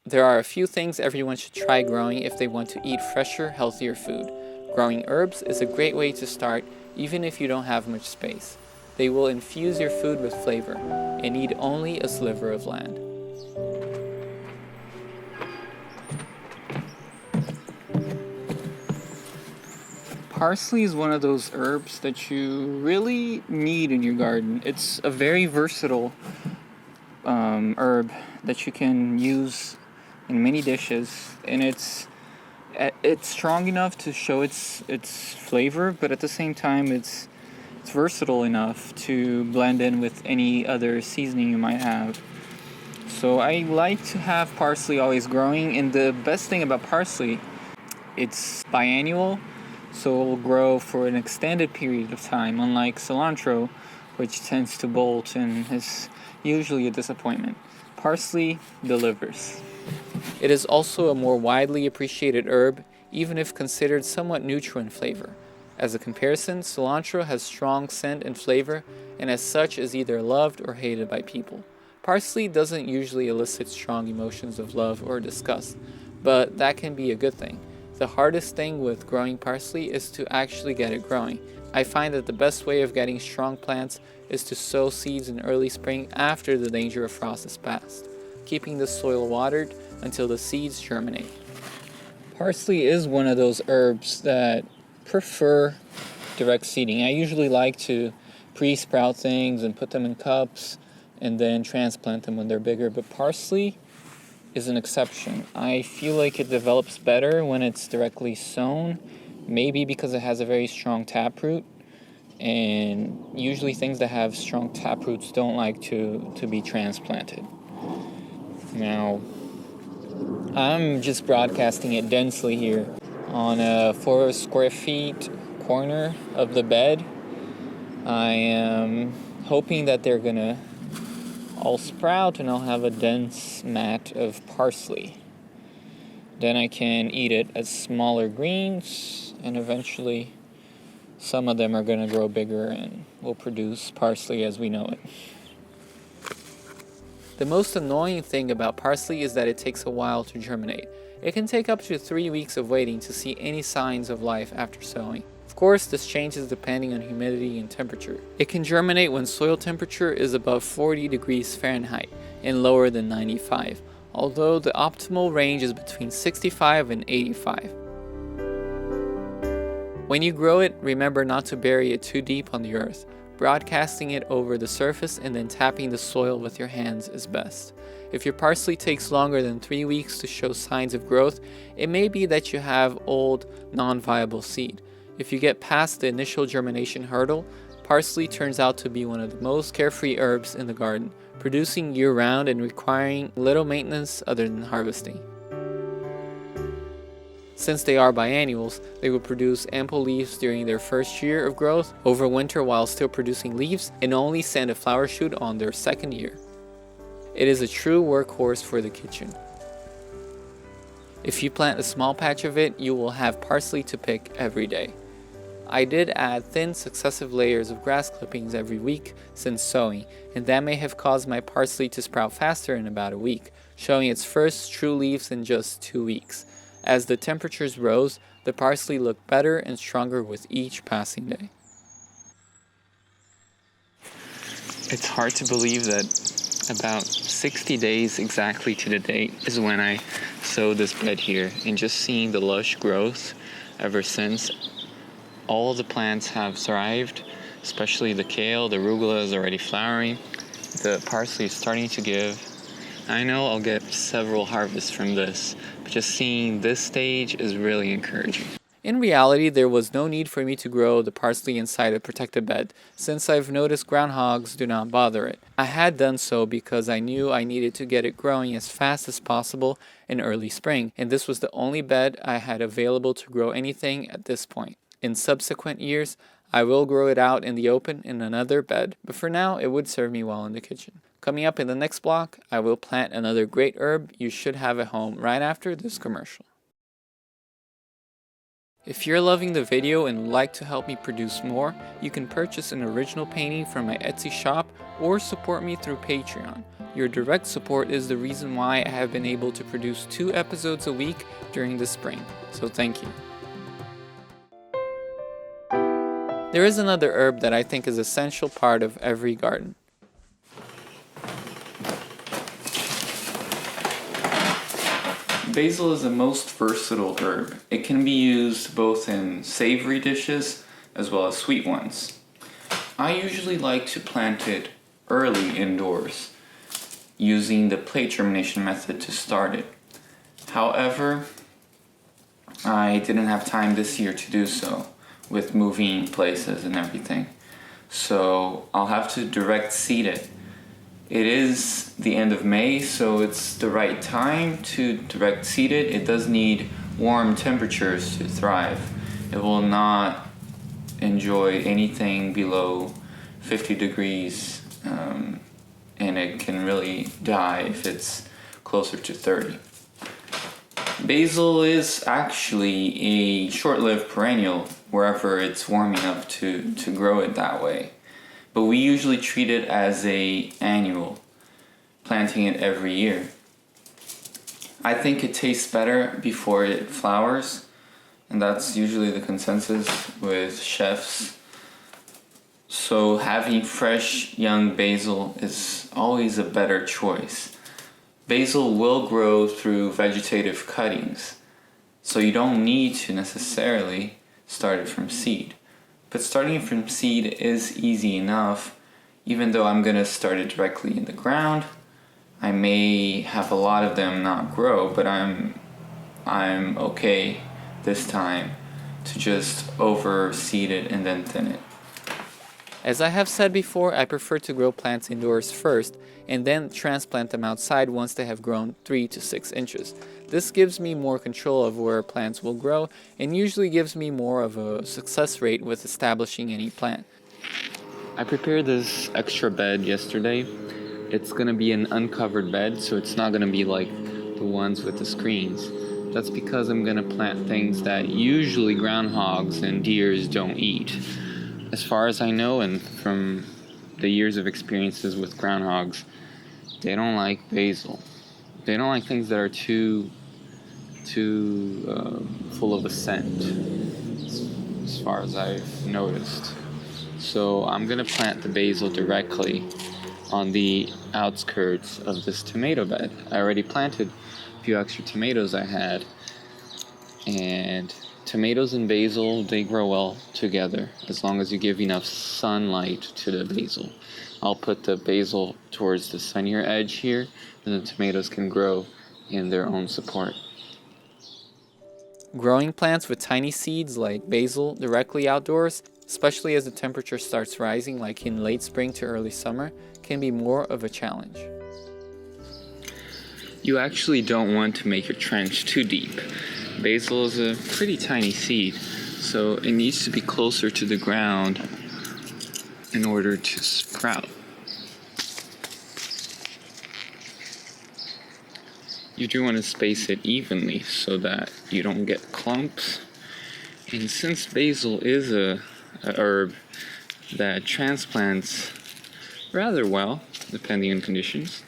There are a few things everyone should try growing if they want to eat fresher, healthier food. Growing herbs is a great way to start even if you don't have much space. They will infuse your food with flavor and need only a sliver of land. Parsley is one of those herbs that you really need in your garden. It's a very versatile herb that you can use in many dishes, and it's strong enough to show its flavor, but at the same time it's versatile enough to blend in with any other seasoning you might have. So I like to have parsley always growing, and the best thing about parsley, it's biannual, so it will grow for an extended period of time, unlike cilantro, which tends to bolt and is usually a disappointment. Parsley delivers. It is also a more widely appreciated herb, even if considered somewhat neutral in flavor. As a comparison, cilantro has strong scent and flavor, and as such is either loved or hated by people. Parsley doesn't usually elicit strong emotions of love or disgust, but that can be a good thing. The hardest thing with growing parsley is to actually get it growing. I find that the best way of getting strong plants is to sow seeds in early spring after the danger of frost is past, keeping the soil watered until the seeds germinate. Parsley is one of those herbs that prefer direct seeding. I usually like to pre-sprout things and put them in cups and then transplant them when they're bigger, but parsley is an exception. I feel like it develops better when it's directly sown, maybe because it has a very strong taproot, and usually things that have strong taproots don't like to be transplanted. Now, I'm just broadcasting it densely here on a 4 square feet corner of the bed. I am hoping that they're gonna all sprout and I'll have a dense mat of parsley. Then I can eat it as smaller greens, and eventually some of them are going to grow bigger and will produce parsley as we know it. The most annoying thing about parsley is that it takes a while to germinate. It can take up to 3 weeks of waiting to see any signs of life after sowing. Of course, this changes depending on humidity and temperature. It can germinate when soil temperature is above 40 degrees Fahrenheit and lower than 95, although the optimal range is between 65 and 85. When you grow it, remember not to bury it too deep on the earth. Broadcasting it over the surface and then tapping the soil with your hands is best. If your parsley takes longer than 3 weeks to show signs of growth, it may be that you have old, non-viable seed. If you get past the initial germination hurdle, parsley turns out to be one of the most carefree herbs in the garden, producing year-round and requiring little maintenance other than harvesting. Since they are biannuals, they will produce ample leaves during their first year of growth, overwinter while still producing leaves, and only send a flower shoot on their second year. It is a true workhorse for the kitchen. If you plant a small patch of it, you will have parsley to pick every day. I did add thin successive layers of grass clippings every week since sowing, and that may have caused my parsley to sprout faster in about a week, showing its first true leaves in just 2 weeks. As the temperatures rose, the parsley looked better and stronger with each passing day. It's hard to believe that about 60 days exactly to the date is when I sowed this bed here, and just seeing the lush growth ever since. All of the plants have thrived, especially the kale. The arugula is already flowering. The parsley is starting to give. I know I'll get several harvests from this, but just seeing this stage is really encouraging. In reality, there was no need for me to grow the parsley inside a protected bed, since I've noticed groundhogs do not bother it. I had done so because I knew I needed to get it growing as fast as possible in early spring, and this was the only bed I had available to grow anything at this point. In subsequent years, I will grow it out in the open in another bed, but for now it would serve me well in the kitchen. Coming up in the next block, I will plant another great herb you should have at home right after this commercial. If you're loving the video and would like to help me produce more, you can purchase an original painting from my Etsy shop or support me through Patreon. Your direct support is the reason why I have been able to produce 2 episodes a week during the spring, so thank you. There is another herb that I think is an essential part of every garden. Basil is the most versatile herb. It can be used both in savory dishes as well as sweet ones. I usually like to plant it early indoors, using the plate germination method to start it. However, I didn't have time this year to do so, with moving places and everything. So I'll have to direct seed it. It is the end of May, so it's the right time to direct seed it. It does need warm temperatures to thrive. It will not enjoy anything below 50 degrees, and it can really die if it's closer to 30. Basil is actually a short-lived perennial wherever it's warm enough to grow it that way. But we usually treat it as an annual, planting it every year. I think it tastes better before it flowers, and that's usually the consensus with chefs. So having fresh young basil is always a better choice. Basil will grow through vegetative cuttings, so you don't need to necessarily start it from seed. But starting it from seed is easy enough. Even though I'm going to start it directly in the ground, I may have a lot of them not grow, but I'm okay this time to just overseed it and then thin it. As I have said before, I prefer to grow plants indoors first and then transplant them outside once they have grown 3 to 6 inches. This gives me more control of where plants will grow and usually gives me more of a success rate with establishing any plant. I prepared this extra bed yesterday. It's going to be an uncovered bed, so it's not going to be like the ones with the screens. That's because I'm going to plant things that usually groundhogs and deers don't eat. As far as I know, and from the years of experiences with groundhogs, they don't like basil. They don't like things that are too full of a scent, as far as I've noticed. So I'm going to plant the basil directly on the outskirts of this tomato bed. I already planted a few extra tomatoes I had, and tomatoes and basil, they grow well together as long as you give enough sunlight to the basil. I'll put the basil towards the sunnier edge here, and the tomatoes can grow in their own support. Growing plants with tiny seeds like basil directly outdoors, especially as the temperature starts rising like in late spring to early summer, can be more of a challenge. You actually don't want to make your trench too deep. Basil is a pretty tiny seed, so it needs to be closer to the ground in order to sprout. You do want to space it evenly so that you don't get clumps. And since basil is a herb that transplants rather well, depending on conditions,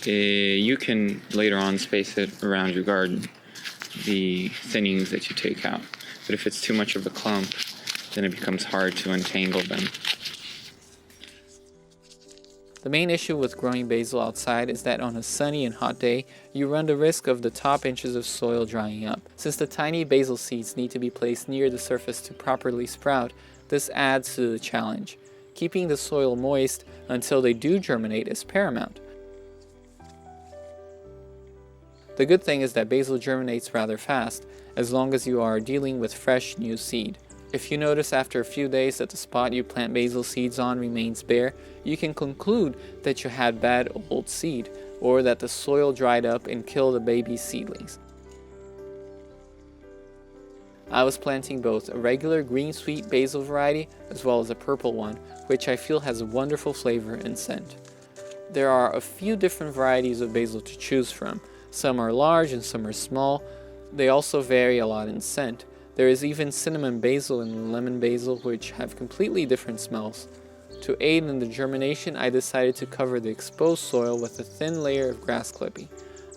you can later on space it around your garden, the thinnings that you take out. But if it's too much of a clump, then it becomes hard to untangle them. The main issue with growing basil outside is that on a sunny and hot day, you run the risk of the top inches of soil drying up. Since the tiny basil seeds need to be placed near the surface to properly sprout, this adds to the challenge. Keeping the soil moist until they do germinate is paramount. The good thing is that basil germinates rather fast, as long as you are dealing with fresh new seed. If you notice after a few days that the spot you plant basil seeds on remains bare, you can conclude that you had bad old seed, or that the soil dried up and killed the baby seedlings. I was planting both a regular green sweet basil variety as well as a purple one, which I feel has a wonderful flavor and scent. There are a few different varieties of basil to choose from. Some are large and some are small. They also vary a lot in scent. There is even cinnamon basil and lemon basil, which have completely different smells. To aid in the germination, I decided to cover the exposed soil with a thin layer of grass clipping.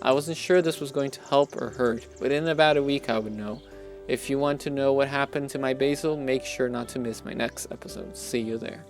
I wasn't sure this was going to help or hurt, but in about a week I would know. If you want to know what happened to my basil, make sure not to miss my next episode. See you there.